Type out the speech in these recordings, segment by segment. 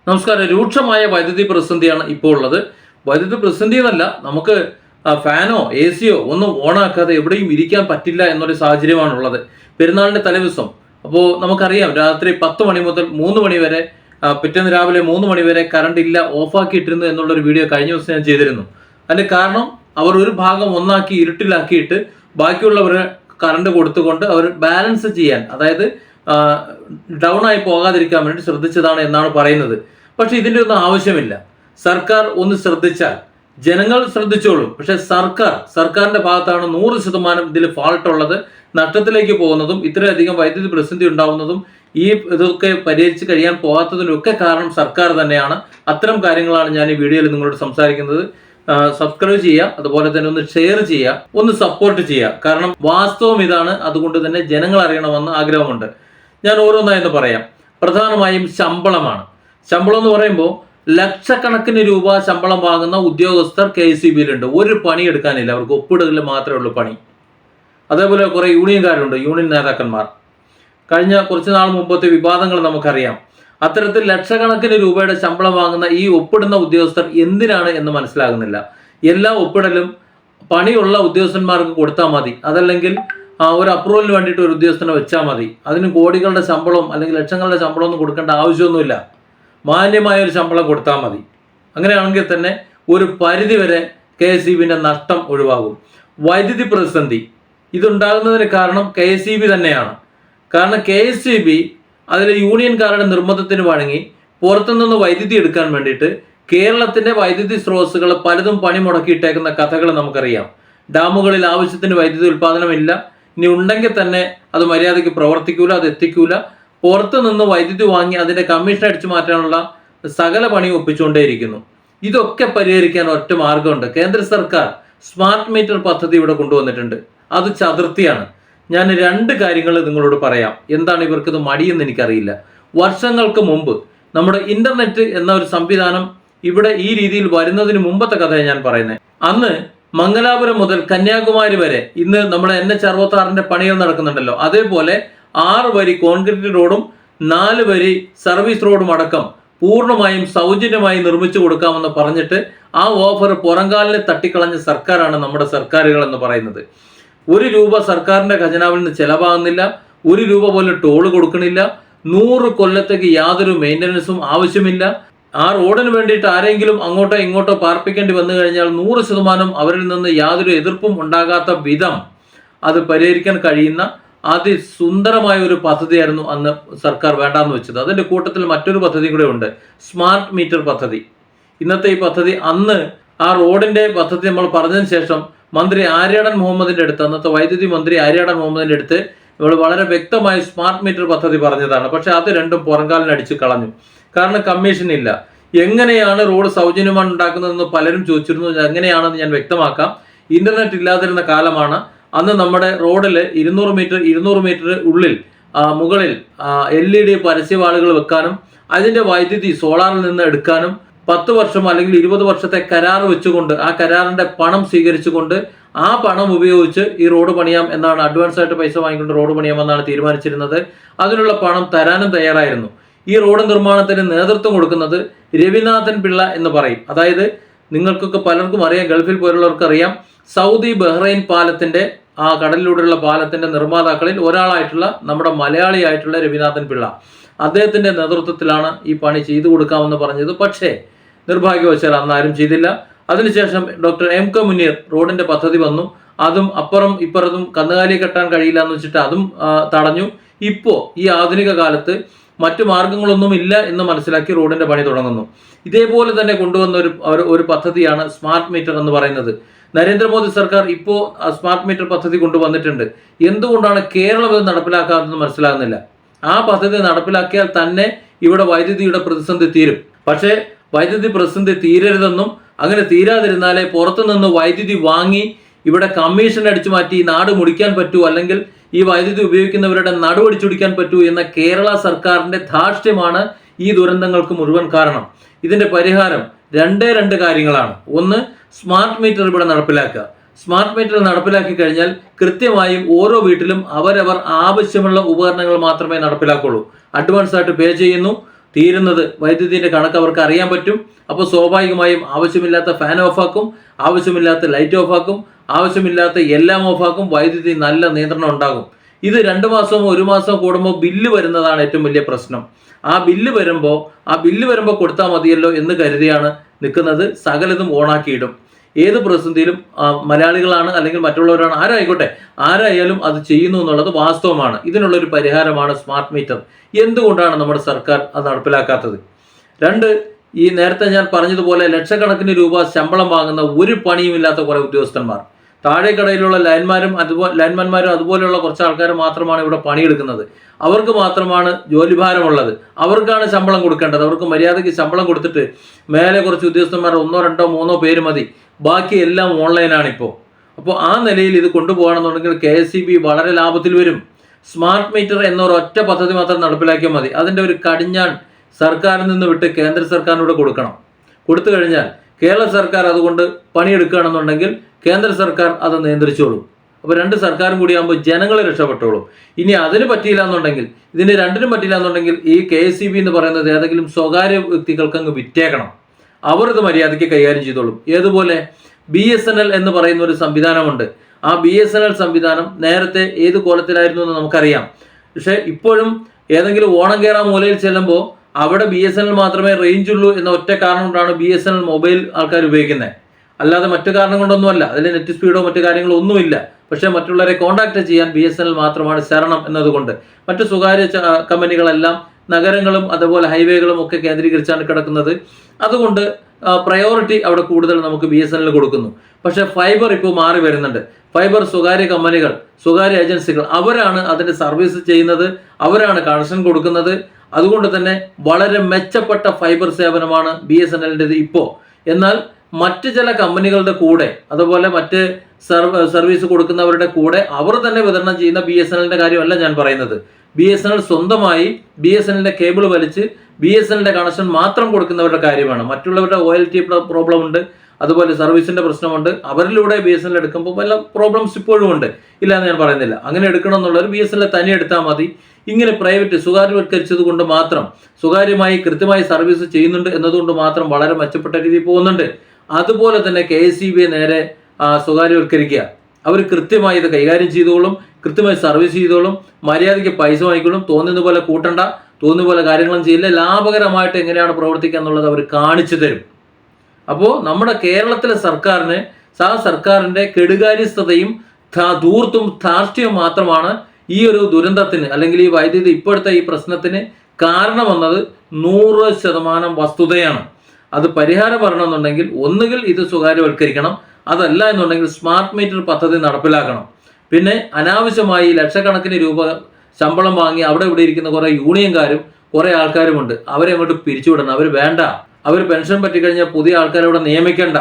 നമസ്കാരം. രൂക്ഷമായ വൈദ്യുതി പ്രതിസന്ധിയാണ് ഇപ്പോൾ ഉള്ളത്. വൈദ്യുതി പ്രതിസന്ധി എന്നല്ല, നമുക്ക് ഫാനോ എ സിയോ ഒന്നും ഓണാക്കാതെ എവിടെയും ഇരിക്കാൻ പറ്റില്ല എന്നൊരു സാഹചര്യമാണുള്ളത്. പെരുന്നാളിൻ്റെ തലേദിവസം അപ്പോൾ നമുക്കറിയാം, രാത്രി 10 മണി മുതൽ 3 മണി വരെ, പിറ്റേന്ന് രാവിലെ 3 മണി വരെ കറണ്ട് ഇല്ല, ഓഫാക്കിയിട്ടിരുന്നു എന്നുള്ളൊരു വീഡിയോ കഴിഞ്ഞ ദിവസം ഞാൻ ചെയ്തിരുന്നു. അതിൻ്റെ കാരണം, അവർ ഒരു ഭാഗം ഒന്നാക്കി ഇരുട്ടിലാക്കിയിട്ട് ബാക്കിയുള്ളവർ കറണ്ട് കൊടുത്തുകൊണ്ട് അവർ ബാലൻസ് ചെയ്യാൻ, അതായത് ഡൗൺ ആയി പോകാതിരിക്കാൻ വേണ്ടി ശ്രദ്ധിച്ചതാണ് എന്നാണ് പറയുന്നത്. പക്ഷെ ഇതിൻ്റെ ഒന്നും ആവശ്യമില്ല. സർക്കാർ ഒന്ന് ശ്രദ്ധിച്ചാൽ ജനങ്ങൾ ശ്രദ്ധിച്ചോളും. പക്ഷെ സർക്കാരിന്റെ ഭാഗത്താണ് 100% ഇതിൽ ഫാൾട്ട് ഉള്ളത്. നഷ്ടത്തിലേക്ക് പോകുന്നതും ഇത്രയധികം വൈദ്യുതി പ്രതിസന്ധി ഉണ്ടാവുന്നതും ഇതൊക്കെ പരിഹരിച്ച് കഴിയാൻ പോകാത്തതിനൊക്കെ കാരണം സർക്കാർ തന്നെയാണ്. അത്തരം കാര്യങ്ങളാണ് ഞാൻ ഈ വീഡിയോയിൽ നിങ്ങളോട് സംസാരിക്കുന്നത്. സബ്സ്ക്രൈബ് ചെയ്യുക, അതുപോലെ തന്നെ ഒന്ന് ഷെയർ ചെയ്യുക, ഒന്ന് സപ്പോർട്ട് ചെയ്യുക. കാരണം വാസ്തവം ഇതാണ്. അതുകൊണ്ട് തന്നെ ജനങ്ങൾ അറിയണമെന്ന് ആഗ്രഹമുണ്ട്. ഞാൻ ഓരോന്നായെന്ന് പറയാം. പ്രധാനമായും ശമ്പളമാണ്. ശമ്പളം എന്ന് പറയുമ്പോൾ ലക്ഷക്കണക്കിന് രൂപ ശമ്പളം വാങ്ങുന്ന ഉദ്യോഗസ്ഥർ KECBയിലുണ്ട്. ഒരു പണി എടുക്കാനില്ല, അവർക്ക് ഒപ്പിടലിൽ മാത്രമേ ഉള്ളൂ പണി. അതേപോലെ കുറേ യൂണിയൻകാരുണ്ട്, യൂണിയൻ നേതാക്കന്മാർ. കഴിഞ്ഞ കുറച്ച് നാൾ മുമ്പത്തെ വിവാദങ്ങൾ നമുക്കറിയാം. അത്തരത്തിൽ ലക്ഷക്കണക്കിന് രൂപയുടെ ശമ്പളം വാങ്ങുന്ന ഈ ഒപ്പിടുന്ന ഉദ്യോഗസ്ഥർ എന്തിനാണ് എന്ന് മനസ്സിലാകുന്നില്ല. എല്ലാ ഒപ്പിടലും പണിയുള്ള ഉദ്യോഗസ്ഥന്മാർക്ക് കൊടുത്താൽ മതി. അതല്ലെങ്കിൽ ഒരു അപ്രൂവലിന് വേണ്ടിയിട്ട് ഒരു ഉദ്യോഗസ്ഥനെ വെച്ചാൽ മതി. അതിന് കോടികളുടെ ശമ്പളം അല്ലെങ്കിൽ ലക്ഷങ്ങളുടെ ശമ്പളം ഒന്നും കൊടുക്കേണ്ട ആവശ്യമൊന്നുമില്ല. മാന്യമായ ഒരു ശമ്പളം കൊടുത്താൽ മതി. അങ്ങനെയാണെങ്കിൽ തന്നെ ഒരു പരിധിവരെ KECBിൻ്റെ നഷ്ടം ഒഴിവാകും. വൈദ്യുതി പ്രതിസന്ധി ഇതുണ്ടാകുന്നതിന് കാരണം KECB തന്നെയാണ്. കാരണം KECB അതിലെ യൂണിയൻകാരുടെ നിർബന്ധത്തിന് വഴങ്ങി പുറത്തുനിന്ന് വൈദ്യുതി എടുക്കാൻ വേണ്ടിയിട്ട് കേരളത്തിൻ്റെ വൈദ്യുതി സ്രോതസ്സുകൾ പലതും പണി മുടക്കിയിട്ടേക്കുന്ന കഥകൾ നമുക്കറിയാം. ഡാമുകളിൽ ആവശ്യത്തിന് വൈദ്യുതി ഉൽപ്പാദനമില്ല. ഇനി ഉണ്ടെങ്കിൽ തന്നെ അത് മര്യാദയ്ക്ക് പ്രവർത്തിക്കൂല, അത് എത്തിക്കൂല. പുറത്തു നിന്ന് വൈദ്യുതി വാങ്ങി അതിൻ്റെ കമ്മീഷൻ അടിച്ചു മാറ്റാനുള്ള സകല പണിയും ഒപ്പിച്ചുകൊണ്ടേയിരിക്കുന്നു. ഇതൊക്കെ പരിഹരിക്കാൻ ഒറ്റ മാർഗമുണ്ട്. കേന്ദ്ര സർക്കാർ സ്മാർട്ട് മീറ്റർ പദ്ധതി ഇവിടെ കൊണ്ടുവന്നിട്ടുണ്ട്. അത് ചതുർത്ഥിയാണ്. ഞാൻ 2 കാര്യങ്ങൾ നിങ്ങളോട് പറയാം. എന്താണ് ഇവർക്കിത് മടിയെന്ന് എനിക്കറിയില്ല. വർഷങ്ങൾക്ക് മുമ്പ് നമ്മുടെ ഇന്റർനെറ്റ് എന്ന ഒരു സംവിധാനം ഇവിടെ ഈ രീതിയിൽ വരുന്നതിന് മുമ്പത്തെ കഥയാണ് ഞാൻ പറയുന്നത്. അന്ന് മംഗലാപുരം മുതൽ കന്യാകുമാരി വരെ ഇന്ന് നമ്മുടെ NH66 പണികൾ നടക്കുന്നുണ്ടല്ലോ, അതേപോലെ 6 വരി കോൺക്രീറ്റ് റോഡും 4 വരി സർവീസ് റോഡും അടക്കം പൂർണ്ണമായും സൗജന്യമായി നിർമ്മിച്ചു കൊടുക്കാമെന്ന് പറഞ്ഞിട്ട് ആ ഓഫർ പുറംകാലിനെ തട്ടിക്കളഞ്ഞ സർക്കാരാണ് നമ്മുടെ സർക്കാരുകൾ എന്ന് പറയുന്നത്. 1 രൂപ സർക്കാരിന്റെ ഖജനാവിൽ നിന്ന് ചെലവാകുന്നില്ല. 1 രൂപ പോലും ടോള് കൊടുക്കണില്ല. 100 കൊല്ലത്തേക്ക് യാതൊരു മെയിൻ്റനൻസും ആവശ്യമില്ല. ആ റോഡിന് വേണ്ടിയിട്ട് ആരെങ്കിലും അങ്ങോട്ടോ ഇങ്ങോട്ടോ പാർപ്പിക്കേണ്ടി വന്നു കഴിഞ്ഞാൽ 100% അവരിൽ നിന്ന് യാതൊരു എതിർപ്പും ഉണ്ടാകാത്ത വിധം അത് പരിഹരിക്കാൻ കഴിയുന്ന അതിസുന്ദരമായ ഒരു പദ്ധതിയായിരുന്നു അന്ന് സർക്കാർ വേണ്ടാന്ന് വെച്ചത്. അതിൻ്റെ കൂട്ടത്തിൽ മറ്റൊരു പദ്ധതി കൂടെ ഉണ്ട്, സ്മാർട്ട് മീറ്റർ പദ്ധതി. ഇന്നത്തെ ഈ പദ്ധതി, അന്ന് ആ റോഡിൻ്റെ പദ്ധതി നമ്മൾ പറഞ്ഞതിന് ശേഷം മന്ത്രി ആര്യാടൻ മുഹമ്മദിൻ്റെ അടുത്ത്, അന്നത്തെ വൈദ്യുതി മന്ത്രി ആര്യാടൻ മുഹമ്മദിൻ്റെ അടുത്ത് ഇവൾ വളരെ വ്യക്തമായി സ്മാർട്ട് മീറ്റർ പദ്ധതി പറഞ്ഞതാണ്. പക്ഷെ അത് രണ്ടും പുറംകാലിനടിച്ച് കളഞ്ഞു. കാരണം കമ്മീഷൻ ഇല്ല. എങ്ങനെയാണ് റോഡ് സൗജന്യമാണ് ഉണ്ടാക്കുന്നതെന്ന് പലരും ചോദിച്ചിരുന്നു. എങ്ങനെയാണെന്ന് ഞാൻ വ്യക്തമാക്കാം. ഇന്റർനെറ്റ് ഇല്ലാതിരുന്ന കാലമാണ്. അന്ന് നമ്മുടെ റോഡിൽ 200 മീറ്റർ ഉള്ളിൽ മുകളിൽ LED പരസ്യവാളുകൾ വെക്കാനും അതിൻ്റെ വൈദ്യുതി സോളാറിൽ നിന്ന് എടുക്കാനും 10 വർഷം അല്ലെങ്കിൽ 20 വർഷത്തെ കരാർ വെച്ചുകൊണ്ട് ആ കരാറിൻ്റെ പണം സ്വീകരിച്ചുകൊണ്ട് ആ പണം ഉപയോഗിച്ച് ഈ റോഡ് പണിയാം എന്നാണ്, അഡ്വാൻസ് ആയിട്ട് പൈസ വാങ്ങിക്കൊണ്ട് റോഡ് പണിയാമെന്നാണ് തീരുമാനിച്ചിരുന്നത്. അതിനുള്ള പണം തരാനും തയ്യാറായിരുന്നു. ഈ റോഡ് നിർമ്മാണത്തിന് നേതൃത്വം കൊടുക്കുന്നത് രവിനാഥൻ പിള്ള എന്ന് പറയും. അതായത് നിങ്ങൾക്കൊക്കെ പലർക്കും അറിയാം, ഗൾഫിൽ പോലുള്ളവർക്ക് അറിയാം, സൗദി ബഹ്റൈൻ പാലത്തിൻ്റെ ആ കടലിലൂടെയുള്ള പാലത്തിൻ്റെ നിർമ്മാതാക്കളിൽ ഒരാളായിട്ടുള്ള നമ്മുടെ മലയാളിയായിട്ടുള്ള രവിനാഥൻ പിള്ള, അദ്ദേഹത്തിൻ്റെ നേതൃത്വത്തിലാണ് ഈ പണി ചെയ്തു കൊടുക്കാമെന്ന് പറഞ്ഞത്. പക്ഷേ നിർഭാഗ്യവശാൽ അന്ന് ആരും ചെയ്തില്ല. അതിനുശേഷം ഡോക്ടർ MK മുനീർ റോഡിൻ്റെ പദ്ധതി വന്നു. അതും അപ്പുറം ഇപ്പുറത്തും കന്നുകാലിയെ കെട്ടാൻ കഴിയില്ല എന്ന് വെച്ചിട്ട് അതും തടഞ്ഞു. ഇപ്പോൾ ഈ ആധുനിക കാലത്ത് മറ്റു മാർഗങ്ങളൊന്നും ഇല്ല എന്ന് മനസ്സിലാക്കി റോഡിൻ്റെ പണി തുടങ്ങുന്നു. ഇതേപോലെ തന്നെ കൊണ്ടുവന്ന ഒരു പദ്ധതിയാണ് സ്മാർട്ട് മീറ്റർ എന്ന് പറയുന്നത്. നരേന്ദ്രമോദി സർക്കാർ ഇപ്പോൾ സ്മാർട്ട് മീറ്റർ പദ്ധതി കൊണ്ടുവന്നിട്ടുണ്ട്. എന്തുകൊണ്ടാണ് കേരളം ഇത് നടപ്പിലാക്കാത്തതെന്ന് മനസ്സിലാകുന്നില്ല. ആ പദ്ധതി നടപ്പിലാക്കിയാൽ തന്നെ ഇവിടെ വൈദ്യുതിയുടെ പ്രതിസന്ധി തീരും. പക്ഷേ വൈദ്യുതി പ്രതിസന്ധി തീരരുതെന്നും അങ്ങനെ തീരാതിരുന്നാലേ പുറത്തുനിന്ന് വൈദ്യുതി വാങ്ങി ഇവിടെ കമ്മീഷൻ അടിച്ചു മാറ്റി നാട് മുടിക്കാൻ പറ്റൂ, അല്ലെങ്കിൽ ഈ വൈദ്യുതി ഉപയോഗിക്കുന്നവരുടെ നടുവടിച്ചൊടിക്കാൻ പറ്റൂ എന്ന കേരള സർക്കാരിൻ്റെ ധാർഷ്ട്യമാണ് ഈ ദുരന്തങ്ങൾക്ക് മുഴുവൻ കാരണം. ഇതിൻ്റെ പരിഹാരം 2 കാര്യങ്ങളാണ്. ഒന്ന്, സ്മാർട്ട് മീറ്റർ ഇവിടെ നടപ്പിലാക്കുക. സ്മാർട്ട് മീറ്റർ നടപ്പിലാക്കി കഴിഞ്ഞാൽ കൃത്യമായും ഓരോ വീട്ടിലും അവരവർ ആവശ്യമുള്ള ഉപകരണങ്ങൾ മാത്രമേ നടപ്പിലാക്കുള്ളൂ. അഡ്വാൻസ് ആയിട്ട് പേ ചെയ്യുന്നു. തീരുന്നത് വൈദ്യുതിൻ്റെ കണക്ക് അവർക്ക് അറിയാൻ പറ്റും. അപ്പോൾ സ്വാഭാവികമായും ആവശ്യമില്ലാത്ത ഫാൻ ഓഫാക്കും, ആവശ്യമില്ലാത്ത ലൈറ്റ് ഓഫാക്കും, ആവശ്യമില്ലാത്ത എല്ലാം ഓഫാക്കും. വൈദ്യുതി നല്ല നിയന്ത്രണം ഉണ്ടാകും. ഇത് 2 മാസമോ 1 മാസമോ കൂടുമ്പോൾ ബില്ല് വരുന്നതാണ് ഏറ്റവും വലിയ പ്രശ്നം. ആ ബില്ല് വരുമ്പോൾ കൊടുത്താൽ മതിയല്ലോ എന്ന് കരുതിയാണ് നിൽക്കുന്നത്. സകലതും ഓണാക്കിയിടും. ഏത് പ്രതിസന്ധിയിലും മലയാളികളാണ് അല്ലെങ്കിൽ മറ്റുള്ളവരാണ്, ആരായാലും അത് ചെയ്യുന്നു എന്നുള്ളത് വാസ്തവമാണ്. ഇതിനുള്ളൊരു പരിഹാരമാണ് സ്മാർട്ട് മീറ്റർ. എന്തുകൊണ്ടാണ് നമ്മുടെ സർക്കാർ അത് നടപ്പിലാക്കാത്തത്? 2, ഈ നേരത്തെ ഞാൻ പറഞ്ഞതുപോലെ ലക്ഷക്കണക്കിന് രൂപ ശമ്പളം വാങ്ങുന്ന ഒരു പണിയുമില്ലാത്ത കുറേ ഉദ്യോഗസ്ഥന്മാർ, താഴെക്കടയിലുള്ള ലൈൻമാൻമാരും അതുപോലെയുള്ള കുറച്ച് ആൾക്കാർ മാത്രമാണ് ഇവിടെ പണിയെടുക്കുന്നത്. അവർക്ക് മാത്രമാണ് ജോലിഭാരമുള്ളത്. അവർക്കാണ് ശമ്പളം കൊടുക്കേണ്ടത്. അവർക്ക് മര്യാദയ്ക്ക് ശമ്പളം കൊടുത്തിട്ട് മേലെ കുറച്ച് ഉദ്യോഗസ്ഥന്മാർ 1, 2, 3 പേര് മതി. ബാക്കി എല്ലാം ഓൺലൈനാണിപ്പോൾ. അപ്പോൾ ആ നിലയിൽ ഇത് കൊണ്ടുപോകണമെന്നുണ്ടെങ്കിൽ KSEB വളരെ ലാഭത്തിൽ വരും. സ്മാർട്ട് മീറ്റർ എന്നൊരൊറ്റ പദ്ധതി മാത്രം നടപ്പിലാക്കിയാൽ മതി. അതിൻ്റെ ഒരു കടിഞ്ഞാൺ സർക്കാരിൽ നിന്ന് വിട്ട് കേന്ദ്ര സർക്കാരിനോട് കൊടുക്കണം. കൊടുത്തു കഴിഞ്ഞാൽ കേരള സർക്കാർ അതുകൊണ്ട് പണിയെടുക്കുകയാണെന്നുണ്ടെങ്കിൽ കേന്ദ്ര സർക്കാർ അത് നിയന്ത്രിച്ചോളും. അപ്പോൾ 2 സർക്കാരും കൂടിയാകുമ്പോൾ ജനങ്ങൾ രക്ഷപ്പെട്ടോളും. ഇനി അതിന് പറ്റിയില്ല എന്നുണ്ടെങ്കിൽ, ഇതിന് 2നും പറ്റില്ല എന്നുണ്ടെങ്കിൽ ഈ KSEB എന്ന് പറയുന്നത് ഏതെങ്കിലും സ്വകാര്യ വ്യക്തികൾക്ക് അങ്ങ് വിറ്റേക്കണം. അവർ ഇത് മര്യാദയ്ക്ക് കൈകാര്യം ചെയ്തോളും. ഏതുപോലെ BSNL എന്ന് പറയുന്ന ഒരു സംവിധാനമുണ്ട്. ആ BSNL സംവിധാനം നേരത്തെ ഏത് കോലത്തിലായിരുന്നു എന്ന് നമുക്കറിയാം. പക്ഷേ ഇപ്പോഴും ഏതെങ്കിലും ഓണം കയറാൻ മൂലയിൽ ചെല്ലുമ്പോൾ അവിടെ BSNL മാത്രമേ റേഞ്ച് ഉള്ളൂ എന്ന ഒറ്റ കാരണം കൊണ്ടാണ് BSNL മൊബൈൽ ആൾക്കാർ ഉപയോഗിക്കുന്നത്. അല്ലാതെ മറ്റു കാരണം കൊണ്ടൊന്നുമല്ല. അതിൽ നെറ്റ് സ്പീഡോ മറ്റു കാര്യങ്ങളോ ഒന്നുമില്ല. പക്ഷേ മറ്റുള്ളവരെ കോൺടാക്ട് ചെയ്യാൻ BSNL മാത്രമാണ് ശരണം എന്നതുകൊണ്ട്. മറ്റു സ്വകാര്യ കമ്പനികളെല്ലാം നഗരങ്ങളും അതുപോലെ ഹൈവേകളും ഒക്കെ കേന്ദ്രീകരിച്ചാണ് കിടക്കുന്നത്. അതുകൊണ്ട് പ്രയോറിറ്റി അവിടെ കൂടുതൽ നമുക്ക് BSNL കൊടുക്കുന്നു. പക്ഷേ ഫൈബർ ഇപ്പോൾ മാറി വരുന്നുണ്ട്. ഫൈബർ സ്വകാര്യ കമ്പനികൾ, സ്വകാര്യ ഏജൻസികൾ, അവരാണ് അതിൻ്റെ സർവീസ് ചെയ്യുന്നത്, അവരാണ് കണക്ഷൻ കൊടുക്കുന്നത്. അതുകൊണ്ട് തന്നെ വളരെ മെച്ചപ്പെട്ട ഫൈബർ സേവനമാണ് BSNLൻ്റെത് ഇപ്പോൾ. എന്നാൽ മറ്റ് ചില കമ്പനികളുടെ കൂടെ, അതുപോലെ മറ്റ് സർവീസ് കൊടുക്കുന്നവരുടെ കൂടെ അവർ തന്നെ വിതരണം ചെയ്യുന്ന BSNLൻ്റെ കാര്യമല്ല ഞാൻ പറയുന്നത്. BSNL സ്വന്തമായി BSNLൻ്റെ കേബിൾ വലിച്ച് BSNLൻ്റെ കണക്ഷൻ മാത്രം കൊടുക്കുന്നവരുടെ കാര്യമാണ്. മറ്റുള്ളവരുടെ OLT പ്രോബ്ലം ഉണ്ട്, അതുപോലെ സർവീസിൻ്റെ പ്രശ്നമുണ്ട്. അവരിലൂടെ BSNL എടുക്കുമ്പോൾ വല്ല പ്രോബ്ലംസ് ഇപ്പോഴും ഉണ്ട്, ഇല്ല എന്ന് ഞാൻ പറയുന്നില്ല. അങ്ങനെ എടുക്കണം എന്നുള്ളവർ BSNL തനി എടുത്താൽ മതി. ഇങ്ങനെ പ്രൈവറ്റ് സ്വകാര്യവൽക്കരിച്ചത് കൊണ്ട് മാത്രം, സ്വകാര്യമായി കൃത്യമായി സർവീസ് ചെയ്യുന്നുണ്ട് എന്നതുകൊണ്ട് മാത്രം വളരെ മെച്ചപ്പെട്ട രീതിയിൽ പോകുന്നുണ്ട്. അതുപോലെ തന്നെ KSEB നേരെ സ്വകാര്യവൽക്കരിക്കുക. അവർ കൃത്യമായി ഇത് കൈകാര്യം ചെയ്തോളും, കൃത്യമായി സർവീസ് ചെയ്തോളും, മര്യാദയ്ക്ക് പൈസ വാങ്ങിക്കോളും. തോന്നുന്ന പോലെ കൂട്ടണ്ട, തോന്നുന്ന പോലെ കാര്യങ്ങളും ചെയ്യില്ല. ലാഭകരമായിട്ട് എങ്ങനെയാണ് പ്രവർത്തിക്കുക എന്നുള്ളത് അവർ കാണിച്ചു തരും. അപ്പോൾ നമ്മുടെ കേരളത്തിലെ സർക്കാരിന് സർക്കാരിൻ്റെ കെടുകാര്യസ്ഥതയും ധൂർത്തും ധാർഷ്ട്യവും മാത്രമാണ് ഈ ഒരു ദുരന്തത്തിന് അല്ലെങ്കിൽ ഈ വൈദ്യുതി ഇപ്പോഴത്തെ ഈ പ്രശ്നത്തിന് കാരണമെന്നത് 100% വസ്തുതയാണ്. അത് പരിഹാരം വരണമെന്നുണ്ടെങ്കിൽ ഒന്നുകിൽ ഇത് സ്വകാര്യവൽക്കരിക്കണം, അതല്ല എന്നുണ്ടെങ്കിൽ സ്മാർട്ട് മീറ്റർ പദ്ധതി നടപ്പിലാക്കണം. പിന്നെ അനാവശ്യമായി ലക്ഷക്കണക്കിന് രൂപ ശമ്പളം വാങ്ങി അവിടെ ഇവിടെ ഇരിക്കുന്ന കുറേ യൂണിയൻകാരും കുറേ ആൾക്കാരുമുണ്ട്. അവരെ അങ്ങോട്ട് പിരിച്ചുവിടണം. അവർ വേണ്ട. അവർ പെൻഷൻ പറ്റിക്കഴിഞ്ഞാൽ പുതിയ ആൾക്കാരെ ഇവിടെ നിയമിക്കേണ്ട.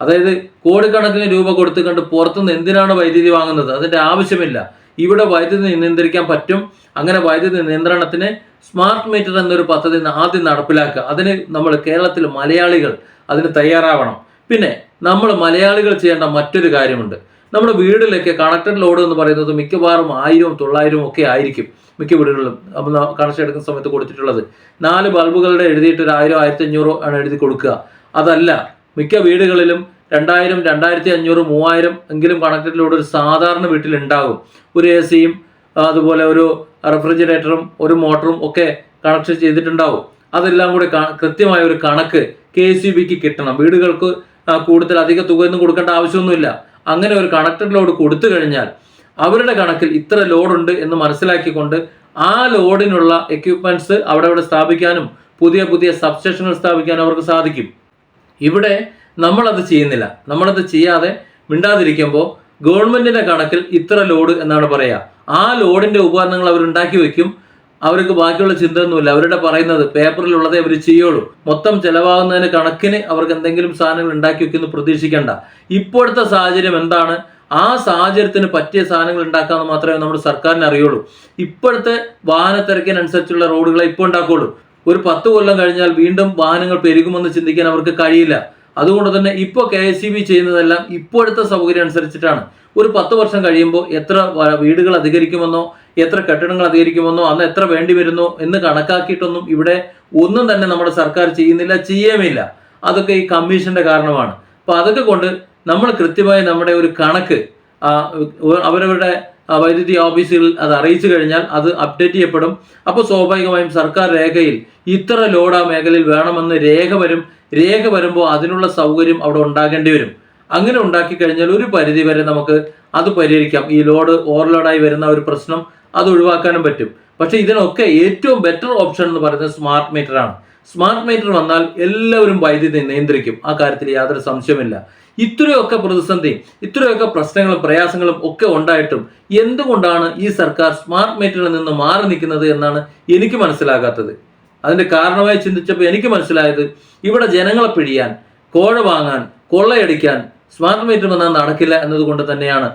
അതായത് കോടിക്കണക്കിന് രൂപ കൊടുത്തു കണ്ട് പുറത്തുനിന്ന് എന്തിനാണ് വൈദ്യുതി വാങ്ങുന്നത്? അതിൻ്റെ ആവശ്യമില്ല. ഇവിടെ വൈദ്യുതി നിയന്ത്രിക്കാൻ പറ്റും. അങ്ങനെ വൈദ്യുതി നിയന്ത്രണത്തിന് സ്മാർട്ട് മീറ്റർ എന്നൊരു പദ്ധതി ആദ്യം നടപ്പിലാക്കുക. അതിന് നമ്മൾ കേരളത്തിൽ മലയാളികൾ അതിന് തയ്യാറാവണം. പിന്നെ നമ്മൾ മലയാളികൾ ചെയ്യേണ്ട മറ്റൊരു കാര്യമുണ്ട്. നമ്മുടെ വീട്ടിലൊക്കെ കണക്റ്റഡ് ലോഡ് എന്ന് പറയുന്നത് മിക്കവാറും 1000, 900 ഒക്കെ ആയിരിക്കും മിക്ക വീടുകളിലും. നമ്മൾ കണക്ഷൻ എടുക്കുന്ന സമയത്ത് കൊടുത്തിട്ടുള്ളത് 4 ബൾബുകളുടെ എഴുതിയിട്ട് 1000, 1500 ആണ് എഴുതി കൊടുക്കുക. അതല്ല, മിക്ക വീടുകളിലും 2000, 2500, 3000 എങ്കിലും കണക്റ്റഡ് ലോഡ് ഒരു സാധാരണ വീട്ടിലുണ്ടാകും. ഒരു AC-യും അതുപോലെ ഒരു റെഫ്രിജറേറ്ററും ഒരു മോട്ടറും ഒക്കെ കണക്ഷൻ ചെയ്തിട്ടുണ്ടാവും. അതെല്ലാം കൂടി കൃത്യമായ ഒരു കണക്ക് KSEBക്ക് കിട്ടണം. വീടുകൾക്ക് കൂടുതൽ അധിക തുകയൊന്നും കൊടുക്കേണ്ട ആവശ്യമൊന്നുമില്ല. അങ്ങനെ ഒരു കണക്റ്റഡ് ലോഡ് കൊടുത്തു കഴിഞ്ഞാൽ അവരുടെ കണക്കിൽ ഇത്ര ലോഡുണ്ട് എന്ന് മനസ്സിലാക്കിക്കൊണ്ട് ആ ലോഡിനുള്ള എക്യുപ്മെൻറ്റ്സ് അവിടെ സ്ഥാപിക്കാനും പുതിയ സബ്സ്റ്റേഷനുകൾ സ്ഥാപിക്കാനും അവർക്ക് സാധിക്കും. ഇവിടെ നമ്മളത് ചെയ്യുന്നില്ല. നമ്മളത് ചെയ്യാതെ മിണ്ടാതിരിക്കുമ്പോൾ ഗവൺമെൻറ്റിൻ്റെ കണക്കിൽ ഇത്ര ലോഡ് എന്നാണ് പറയുക. ആ ലോഡിൻ്റെ ഉപകരണങ്ങൾ അവരുണ്ടാക്കി വയ്ക്കും. അവർക്ക് ബാക്കിയുള്ള ചിന്തയൊന്നുമില്ല. അവരുടെ പറയുന്നത് പേപ്പറിലുള്ളതേ അവർ ചെയ്യുള്ളൂ. മൊത്തം ചിലവാകുന്നതിന് കണക്കിന് അവർക്ക് എന്തെങ്കിലും സാധനങ്ങൾ ഉണ്ടാക്കി വെക്കുന്നു പ്രതീക്ഷിക്കേണ്ട. ഇപ്പോഴത്തെ സാഹചര്യം എന്താണ്? ആ സാഹചര്യത്തിന് പറ്റിയ സാധനങ്ങൾ ഉണ്ടാക്കാമെന്ന് മാത്രമേ നമ്മുടെ സർക്കാരിന് അറിയുള്ളൂ. ഇപ്പോഴത്തെ വാഹനത്തിരക്കിനനുസരിച്ചുള്ള റോഡുകളെ ഇപ്പോൾ ഉണ്ടാക്കുകയുള്ളൂ. ഒരു 10 കൊല്ലം കഴിഞ്ഞാൽ വീണ്ടും വാഹനങ്ങൾ പെരുകുമെന്ന് ചിന്തിക്കാൻ അവർക്ക് കഴിയില്ല. അതുകൊണ്ട് തന്നെ ഇപ്പോൾ KSEB ചെയ്യുന്നതെല്ലാം ഇപ്പോഴത്തെ സൗകര്യം അനുസരിച്ചിട്ടാണ്. ഒരു 10 വർഷം കഴിയുമ്പോൾ എത്ര വീടുകൾ അധികരിക്കുമെന്നോ എത്ര കെട്ടിടങ്ങൾ അധികരിക്കുമെന്നോ അന്ന് എത്ര വേണ്ടി വരുന്നോ എന്ന് കണക്കാക്കിയിട്ടൊന്നും ഇവിടെ ഒന്നും തന്നെ നമ്മുടെ സർക്കാർ ചെയ്യുന്നില്ല, ചെയ്യുകയുമില്ല. അതൊക്കെ ഈ കമ്മീഷന്റെ കാരണമാണ്. അപ്പൊ അതൊക്കെ കൊണ്ട് നമ്മൾ കൃത്യമായി നമ്മുടെ ഒരു കണക്ക് അവരവരുടെ വൈദ്യുതി ഓഫീസുകളിൽ അത് അറിയിച്ചു കഴിഞ്ഞാൽ അത് അപ്ഡേറ്റ് ചെയ്യപ്പെടും. അപ്പോൾ സ്വാഭാവികമായും സർക്കാർ രേഖയിൽ ഇത്ര ലോഡ് ആ മേഖലയിൽ വേണമെന്ന് രേഖ വരും. രേഖ വരുമ്പോൾ അതിനുള്ള സൗകര്യം അവിടെ ഉണ്ടാകേണ്ടി വരും. അങ്ങനെ ഉണ്ടാക്കി കഴിഞ്ഞാൽ ഒരു പരിധി വരെ നമുക്ക് അത് പരിഹരിക്കാം. ഈ ലോഡ് ഓവർലോഡായി വരുന്ന ഒരു പ്രശ്നം അത് ഒഴിവാക്കാനും പറ്റും. പക്ഷെ ഇതിനൊക്കെ ഏറ്റവും ബെറ്റർ ഓപ്ഷൻ എന്ന് പറയുന്നത് സ്മാർട്ട് മീറ്റർ ആണ്. സ്മാർട്ട് മീറ്റർ വന്നാൽ എല്ലാവരും വൈദ്യുതി നിയന്ത്രിക്കും, ആ കാര്യത്തിൽ യാതൊരു സംശയമില്ല. ഇത്രയൊക്കെ പ്രതിസന്ധിയും ഇത്രയൊക്കെ പ്രശ്നങ്ങളും പ്രയാസങ്ങളും ഒക്കെ ഉണ്ടായിട്ടും എന്തുകൊണ്ടാണ് ഈ സർക്കാർ സ്മാർട്ട് മീറ്ററിൽ നിന്ന് മാറി നിൽക്കുന്നത് എന്നാണ് എനിക്ക് മനസ്സിലാകാത്തത്. അതിന്റെ കാരണമായി ചിന്തിച്ചപ്പോൾ എനിക്ക് മനസ്സിലായത്, ഇവിടെ ജനങ്ങളെ പിഴിയാൻ, കോഴ വാങ്ങാൻ, കൊള്ളയടിക്കാൻ സ്മാർട്ട് മീറ്റർ വന്നാൽ നടക്കില്ല എന്നതുകൊണ്ട് തന്നെയാണ്.